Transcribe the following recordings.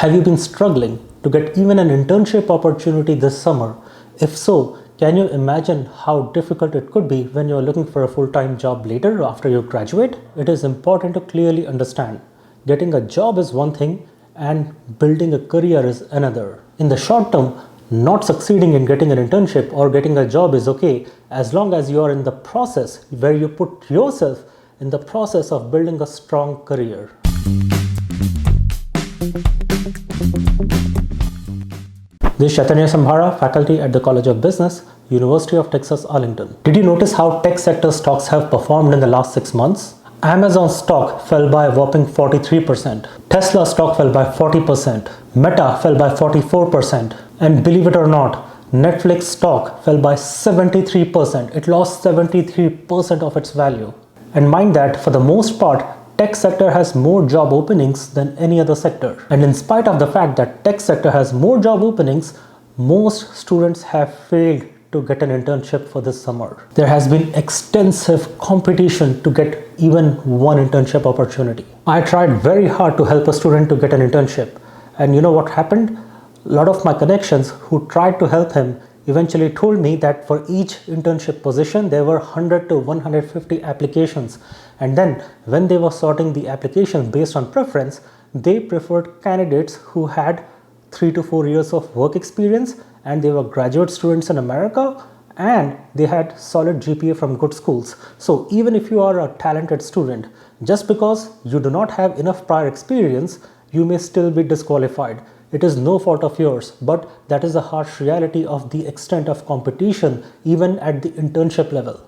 Have you been struggling to get even an internship opportunity this summer? If so, can you imagine how difficult it could be when you're looking for a full-time job later after you graduate? It is important to clearly understand. Getting a job is one thing and building a career is another. In the short term, not succeeding in getting an internship or getting a job is okay as long as you are in the process where you put yourself in the process of building a strong career. This is Chaitanya Sambhara, faculty at the College of Business, University of Texas, Arlington. Did you notice how tech sector stocks have performed in the last 6 months? Amazon stock fell by a whopping 43%. Tesla stock fell by 40%. Meta fell by 44%. And believe it or not, Netflix stock fell by 73%. It lost 73% of its value. And mind that, for the most part, tech sector has more job openings than any other sector. And in spite of the fact that tech sector has more job openings, most students have failed to get an internship for this summer. There has been extensive competition to get even one internship opportunity. I tried very hard to help a student to get an internship. And you know what happened? A lot of my connections who tried to help him eventually told me that for each internship position, there were 100 to 150 applications. And then when they were sorting the applications based on preference, they preferred candidates who had 3 to 4 years of work experience, and they were graduate students in America, and they had solid GPA from good schools. So even if you are a talented student, just because you do not have enough prior experience, you may still be disqualified. It is no fault of yours, but that is the harsh reality of the extent of competition even at the internship level.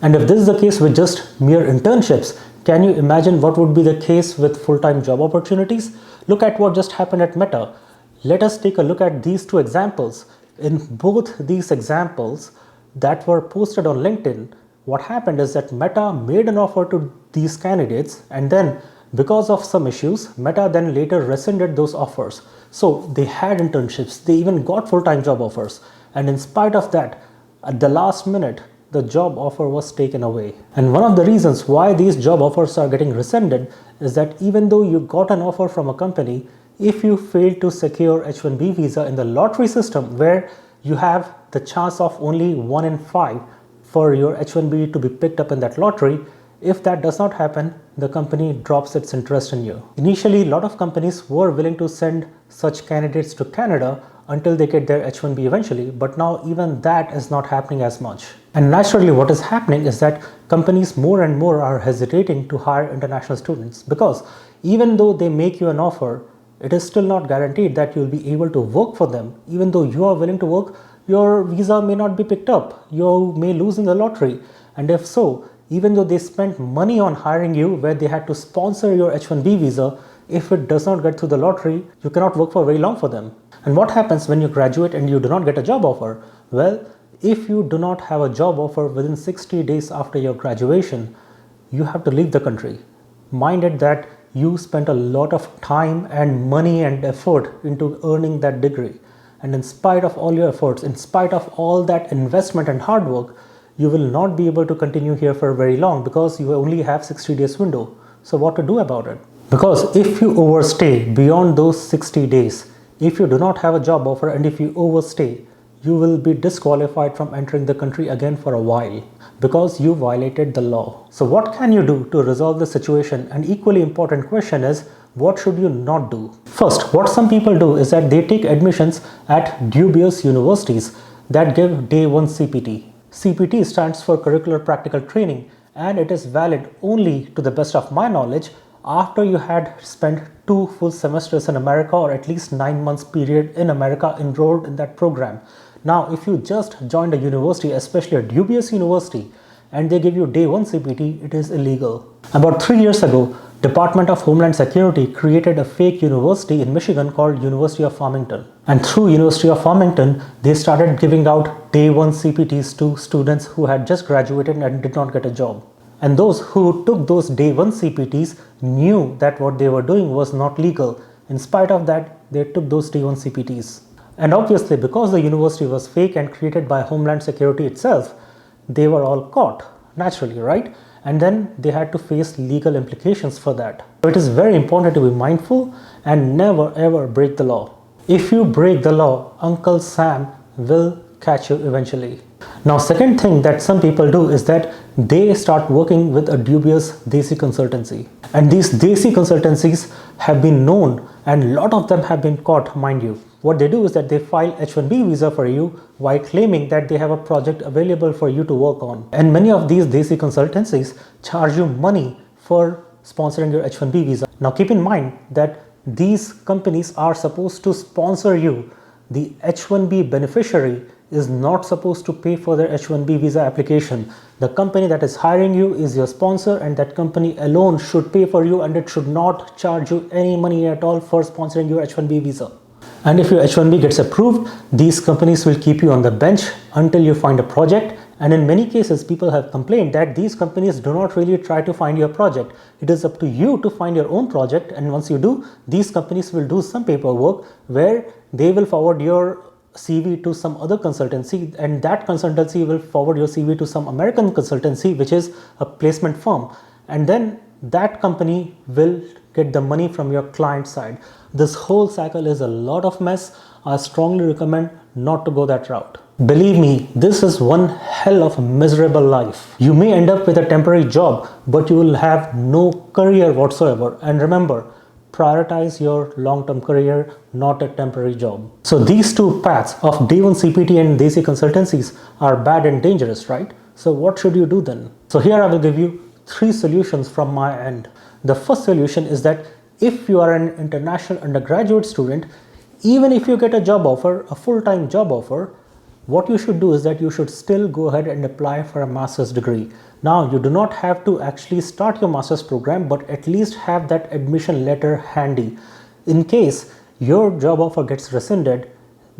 And if this is the case with just mere internships, can you imagine what would be the case with full-time job opportunities? Look at what just happened at Meta. Let us take a look at these two examples. In both these examples that were posted on LinkedIn, what happened is that Meta made an offer to these candidates, and then because of some issues, Meta then later rescinded those offers. So they had internships, they even got full-time job offers. And in spite of that, at the last minute, the job offer was taken away. And one of the reasons why these job offers are getting rescinded is that even though you got an offer from a company, if you fail to secure H-1B visa in the lottery system, where you have the chance of only 1 in 5 for your H-1B to be picked up in that lottery, if that does not happen, the company drops its interest in you. Initially, a lot of companies were willing to send such candidates to Canada until they get their H-1B eventually, but now even that is not happening as much. And naturally, what is happening is that companies more and more are hesitating to hire international students, because even though they make you an offer, it is still not guaranteed that you'll be able to work for them. Even though you are willing to work, your visa may not be picked up. You may lose in the lottery. And if so, even though they spent money on hiring you where they had to sponsor your H-1B visa, if it does not get through the lottery, you cannot work for very long for them. And what happens when you graduate and you do not get a job offer? Well, if you do not have a job offer within 60 days after your graduation, you have to leave the country. Mind it that you spent a lot of time and money and effort into earning that degree. And in spite of all your efforts, in spite of all that investment and hard work, you will not be able to continue here for very long because you only have 60 days window. So what to do about it? Because if you overstay beyond those 60 days, if you do not have a job offer and if you overstay, you will be disqualified from entering the country again for a while because you violated the law. So what can you do to resolve the situation? An equally important question is, what should you not do? First, what some people do is that they take admissions at dubious universities that give day 1 CPT. CPT stands for Curricular Practical Training, and it is valid only, to the best of my knowledge, after you had spent 2 full semesters in America or at least 9 months period in America enrolled in that program. Now, if you just joined a university, especially a dubious university, and they give you day 1 CPT, it is illegal. About 3 years ago, Department of Homeland Security created a fake university in Michigan called University of Farmington. And through University of Farmington, they started giving out day 1 CPTs to students who had just graduated and did not get a job. And those who took those day 1 CPTs knew that what they were doing was not legal. In spite of that, they took those day 1 CPTs. And obviously, because the university was fake and created by Homeland Security itself, they were all caught, naturally, right? and then they had to face legal implications for that. So it is very important to be mindful and never ever break the law. If you break the law, Uncle Sam will catch you eventually. Now, second thing that some people do is that they start working with a dubious Desi consultancy. And these Desi consultancies have been known, and a lot of them have been caught, mind you. What they do is that they file H-1B visa for you while claiming that they have a project available for you to work on. And many of these Desi consultancies charge you money for sponsoring your H-1B visa. Now, keep in mind that these companies are supposed to sponsor you. The H-1B beneficiary is not supposed to pay for their H-1B visa application. The company that is hiring you is your sponsor, and that company alone should pay for you, and it should not charge you any money at all for sponsoring your H-1B visa. And if your H-1B gets approved, these companies will keep you on the bench until you find a project. And in many cases, people have complained that these companies do not really try to find your project. It is up to you to find your own project, and once you do, these companies will do some paperwork where they will forward your CV to some other consultancy, and that consultancy will forward your CV to some American consultancy, which is a placement firm, and then that company will get the money from your client side. This whole cycle is a lot of mess. I strongly recommend not to go that route. Believe me, this is one hell of a miserable life. You may end up with a temporary job, but you will have no career whatsoever. And remember, prioritize your long-term career, not a temporary job. So these two paths of Day 1 CPT and Desi consultancies are bad and dangerous, right? So what should you do then? So here I will give you 3 solutions from my end. The first solution is that if you are an international undergraduate student, even if you get a job offer, a full-time job offer, what you should do is that you should still go ahead and apply for a master's degree. Now, you do not have to actually start your master's program, but at least have that admission letter handy. In case your job offer gets rescinded,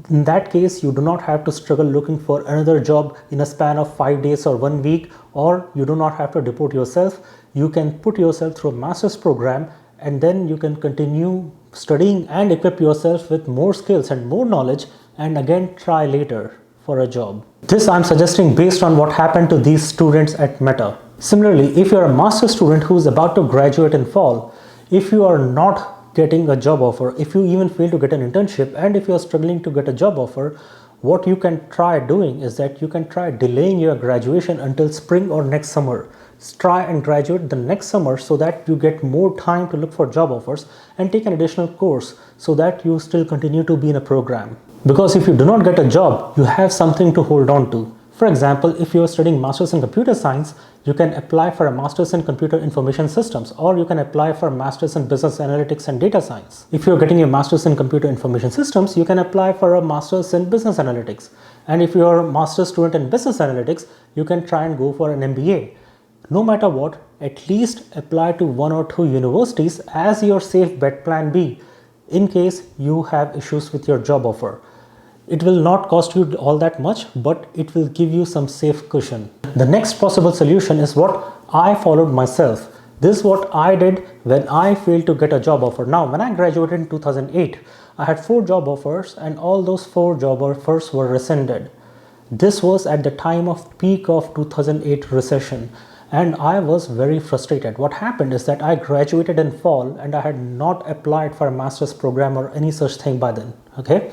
in that case, you do not have to struggle looking for another job in a span of 5 days or 1 week, or you do not have to deport yourself. You can put yourself through a master's program, and then you can continue studying and equip yourself with more skills and more knowledge, and again try later for a job. This I'm suggesting based on what happened to these students at Meta. Similarly, if you're a master's student who is about to graduate in fall, if you are not getting a job offer, if you even fail to get an internship, and if you're struggling to get a job offer, what you can try doing is that you can try delaying your graduation until spring or next summer. Try and graduate the next summer so that you get more time to look for job offers, and take an additional course so that you still continue to be in a program. Because if you do not get a job, you have something to hold on to. For example, if you are studying Masters in Computer Science, you can apply for a Masters in Computer Information Systems, or you can apply for a Masters in Business Analytics and Data Science. If you're getting a Masters in Computer Information Systems, you can apply for a Masters in Business Analytics. And if you're a Master's student in Business Analytics, you can try and go for an MBA. No matter what, at least apply to 1 or 2 universities as your safe bet plan B in case you have issues with your job offer. It will not cost you all that much, but it will give you some safe cushion. The next possible solution is what I followed myself. This is what I did when I failed to get a job offer. Now, when I graduated in 2008, I had 4 job offers, and all those 4 job offers were rescinded. This was at the time of peak of 2008 recession. And I was very frustrated. What happened is that I graduated in fall, and I had not applied for a master's program or any such thing by then. Okay.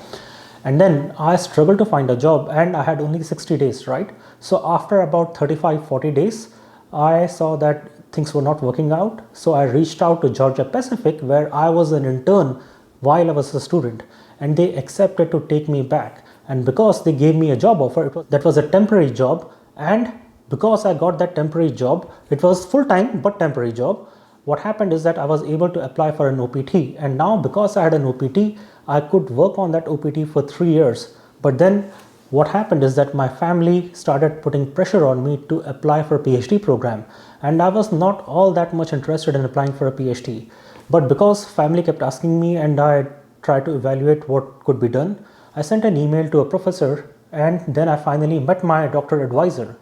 And then I struggled to find a job, and I had only 60 days, right? So after about 35-40 days, I saw that things were not working out. So I reached out to Georgia Pacific, where I was an intern while I was a student, and they accepted to take me back. And because they gave me a job offer, that was a temporary job, and because I got that temporary job, it was full-time but temporary job. What happened is that I was able to apply for an OPT, and now because I had an OPT, I could work on that OPT for 3 years. But then what happened is that my family started putting pressure on me to apply for a PhD program, and I was not all that much interested in applying for a PhD. But because family kept asking me and I tried to evaluate what could be done, I sent an email to a professor, and then I finally met my doctoral advisor.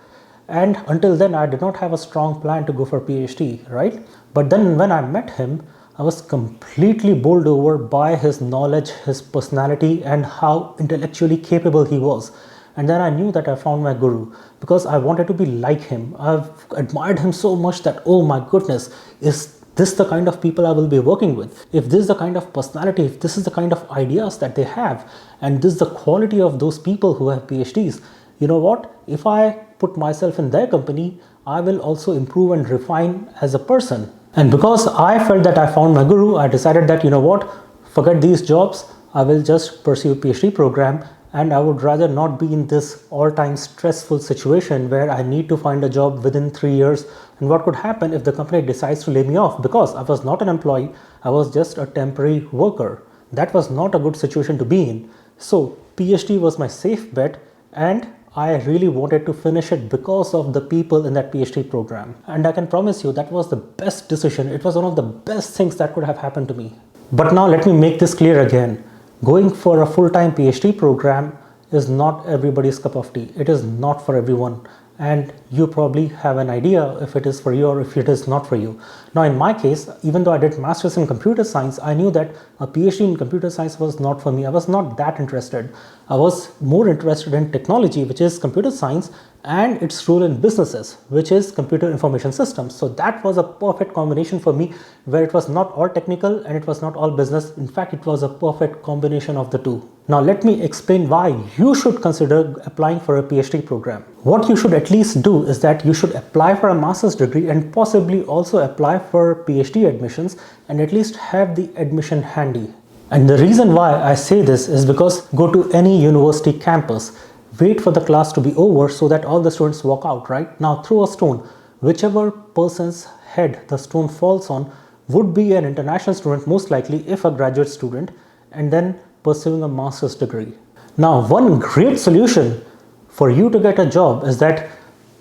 And until then, I did not have a strong plan to go for PhD, right? But then when I met him, I was completely bowled over by his knowledge, his personality, and how intellectually capable he was. And then I knew that I found my guru because I wanted to be like him. I've admired him so much that, oh my goodness, is this the kind of people I will be working with? If this is the kind of personality, if this is the kind of ideas that they have, and this is the quality of those people who have PhDs, you know what? If I put myself in their company, I will also improve and refine as a person. And because I felt that I found my guru, I decided that, you know what? Forget these jobs. I will just pursue a PhD program, and I would rather not be in this all-time stressful situation where I need to find a job within 3 years. And what could happen if the company decides to lay me off? Because I was not an employee, I was just a temporary worker. That was not a good situation to be in. So PhD was my safe bet, and I really wanted to finish it because of the people in that PhD program. And I can promise you that was the best decision. It was one of the best things that could have happened to me. But now let me make this clear again. Going for a full-time PhD program is not everybody's cup of tea. It is not for everyone. And you probably have an idea if it is for you or if it is not for you. Now in my case, even though I did masters in computer science, I knew that a PhD in computer science was not for me. I was not that interested. I was more interested in technology, which is computer science, and its role in businesses, which is computer information systems. So that was a perfect combination for me, where it was not all technical and it was not all business. In fact, it was a perfect combination of the two. Now let me explain why you should consider applying for a PhD program. What you should at least do is that you should apply for a master's degree and possibly also apply for PhD admissions, and at least have the admission handy. And the reason why I say this is because go to any university campus, wait for the class to be over so that all the students walk out, right? Now throw a stone. Whichever person's head the stone falls on would be an international student, most likely, if a graduate student, and then pursuing a master's degree. Now one great solution for you to get a job is that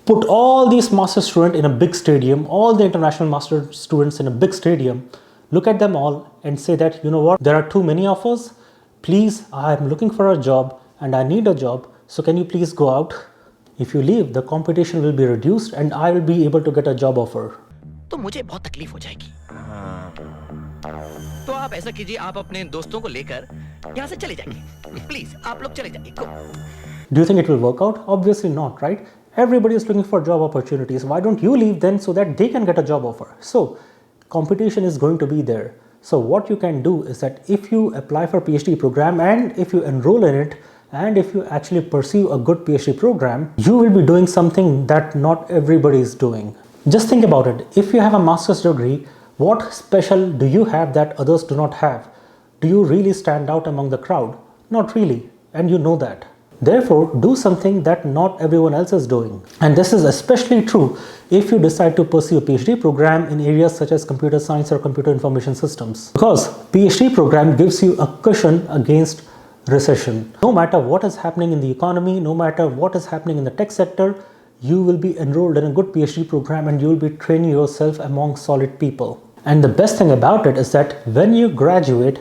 put all these master's students in a big stadium, all the international master students in a big stadium, look at them all and say that, you know what, there are too many of us. Please, I am looking for a job and I need a job. So can you please go out? If you leave, the competition will be reduced and I will be able to get a job offer. तो मुझे बहुत तकलीफ हो जाएगी। तो आप ऐसा कीजिए, आप अपने दोस्तों को लेकर यहाँ से चले जाइए। प्लीज, आप लोग चले जाइए। Do you think it will work out? Obviously not, right? Everybody is looking for job opportunities. Why don't you leave then so that they can get a job offer? So competition is going to be there. So what you can do is that if you apply for PhD program and if you enroll in it, and if you actually pursue a good PhD program, you will be doing something that not everybody is doing. Just think about it. If you have a master's degree, what special do you have that others do not have? Do you really stand out among the crowd? Not really, and you know that. Therefore, do something that not everyone else is doing. And this is especially true if you decide to pursue a PhD program in areas such as computer science or computer information systems. Because PhD program gives you a cushion against recession. No matter what is happening in the economy, no matter what is happening in the tech sector, you will be enrolled in a good PhD program and you will be training yourself among solid people. And the best thing about it is that when you graduate,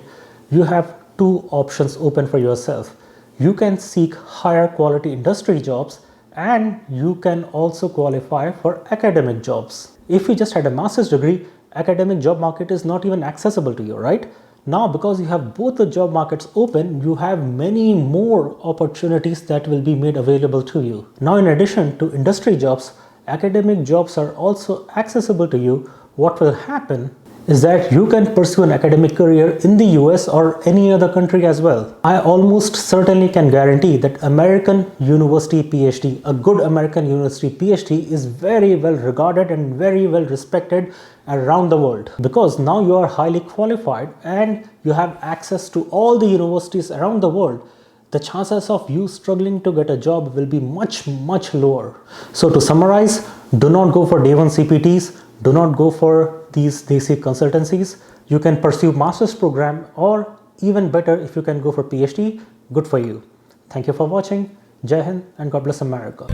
you have two options open for yourself. You can seek higher quality industry jobs and you can also qualify for academic jobs. If you just had a master's degree, academic job market is not even accessible to you, right? Now, because you have both the job markets open, you have many more opportunities that will be made available to you. Now, in addition to industry jobs, academic jobs are also accessible to you. What will happen is that you can pursue an academic career in the US or any other country as well. I almost certainly can guarantee that American University PhD, a good American University PhD, is very well regarded and very well respected around the world, because now you are highly qualified and you have access to all the universities around the world. The chances of you struggling to get a job will be much lower. So to summarize, do not go for day one CPTs, do not go for these desi consultancies. You can pursue master's program, or even better, if you can go for PhD, good for you. Thank you for watching. Jai Hind and God bless America.